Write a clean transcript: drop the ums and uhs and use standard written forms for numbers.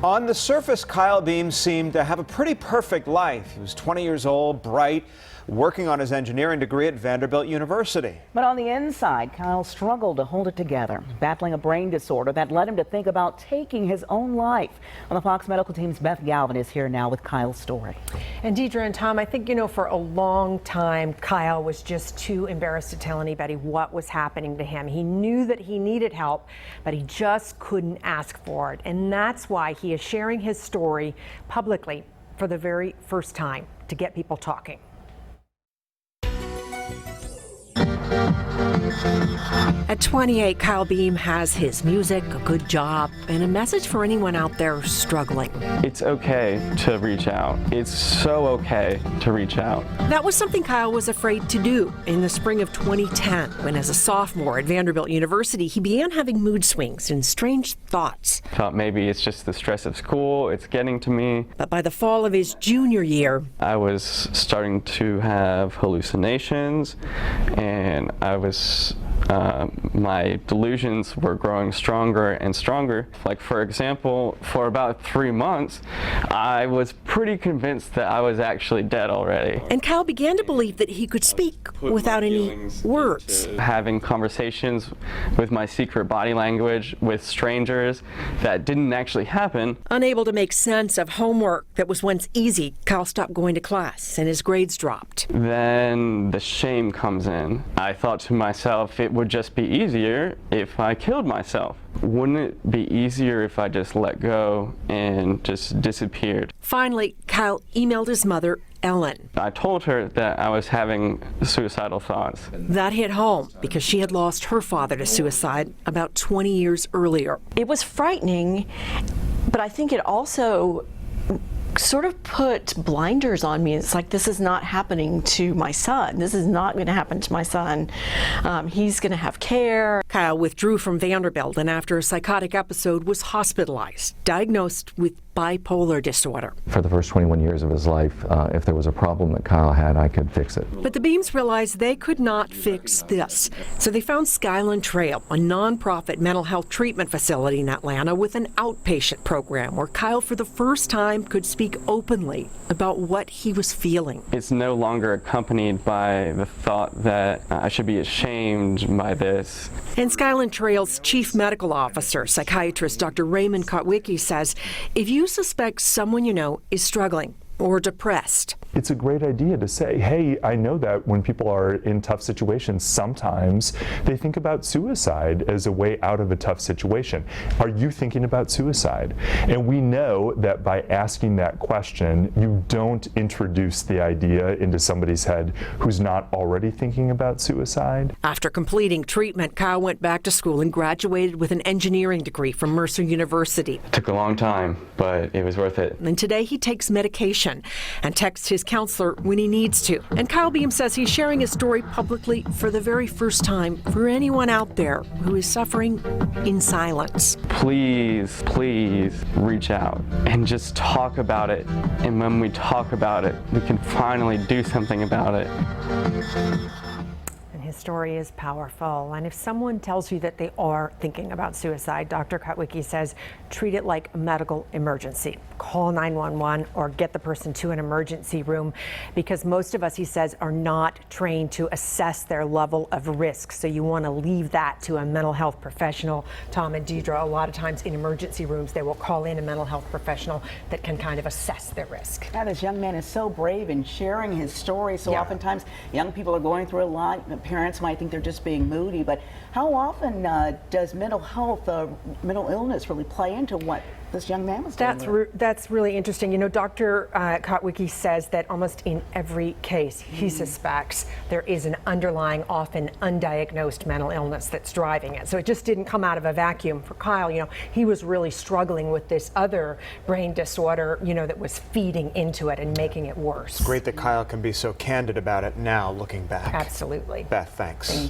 On the surface, Kyle Behm seemed to have a pretty perfect life. He was 20 years old, bright, working on his engineering degree at Vanderbilt University. But on the inside, Kyle struggled to hold it together, battling a brain disorder that led him to think about taking his own life. On the Fox Medical Team's Beth Galvin is here now with Kyle's story. And Deidre and Tom, I think, for a long time, Kyle was just too embarrassed to tell anybody what was happening to him. He knew that he needed help, but he just couldn't ask for it. And that's why he is sharing his story publicly for the very first time to get people talking. At 28, Kyle Behm has his music, a good job, and a message for anyone out there struggling. It's okay to reach out. It's so okay to reach out. That was something Kyle was afraid to do in the spring of 2010, when as a sophomore at Vanderbilt University, he began having mood swings and strange thoughts. Thought maybe it's just the stress of school, it's getting to me. But by the fall of his junior year, I was starting to have hallucinations, and my delusions were growing stronger and stronger. Like, for example, for about 3 months, I was pretty convinced that I was actually dead already. And Kyle began to believe that he could speak without any words. Having conversations with my secret body language with strangers that didn't actually happen. Unable to make sense of homework that was once easy, Kyle stopped going to class and his grades dropped. Then the shame comes in. I thought to myself, it would just be easier if I killed myself. Wouldn't it be easier if I just let go and just disappeared? Finally, Kyle emailed his mother, Ellen. I told her that I was having suicidal thoughts. That hit home because she had lost her father to suicide about 20 years earlier. It was frightening, but I think it also sort of put blinders on me. It's like, this is not happening to my son. This is not going to happen to my son. He's going to have care. Kyle withdrew from Vanderbilt and after a psychotic episode was hospitalized, diagnosed with bipolar disorder. For the first 21 years of his life, if there was a problem that Kyle had, I could fix it. But the Behms realized they could not fix this. So they found SKYLAND Trail, a nonprofit mental health treatment facility in Atlanta with an outpatient program where Kyle for the first time could speak openly about what he was feeling. It's no longer accompanied by the thought that I should be ashamed by this. And SKYLAND Trail's chief medical officer, psychiatrist Dr. KOTWICKI says, if you suspect someone you know is struggling or depressed, it's a great idea to say, hey, I know that when people are in tough situations, sometimes they think about suicide as a way out of a tough situation. Are you thinking about suicide? And we know that by asking that question, you don't introduce the idea into somebody's head who's not already thinking about suicide. After completing treatment, Kyle went back to school and graduated with an engineering degree from Mercer University. It took a long time, but it was worth it. And today he takes medication and texts his counselor when he needs to. And Kyle Behm says he's sharing his story publicly for the very first time for anyone out there who is suffering in silence. Please, please reach out and just talk about it. And when we talk about it, we can finally do something about it. His story is powerful, and if someone tells you that they are thinking about suicide, Dr. KOTWICKI says treat it like a medical emergency. Call 911 or get the person to an emergency room, because most of us, he says, are not trained to assess their level of risk. So you want to leave that to a mental health professional. Tom and Deidre, a lot of times in emergency rooms, they will call in a mental health professional that can kind of assess their risk. Yeah, this young man is so brave in sharing his story. So oftentimes young people are going through a lot. Parents might think they're just being moody, but how often does mental health, mental illness really play into what this young man was doing? That's really interesting. Dr. KOTWICKI says that almost in every case he suspects there is an underlying, often undiagnosed mental illness that's driving it. So it just didn't come out of a vacuum for Kyle. He was really struggling with this other brain disorder, that was feeding into it and making it worse. It's great that Kyle can be so candid about it now, looking back. Absolutely. Beth, thanks.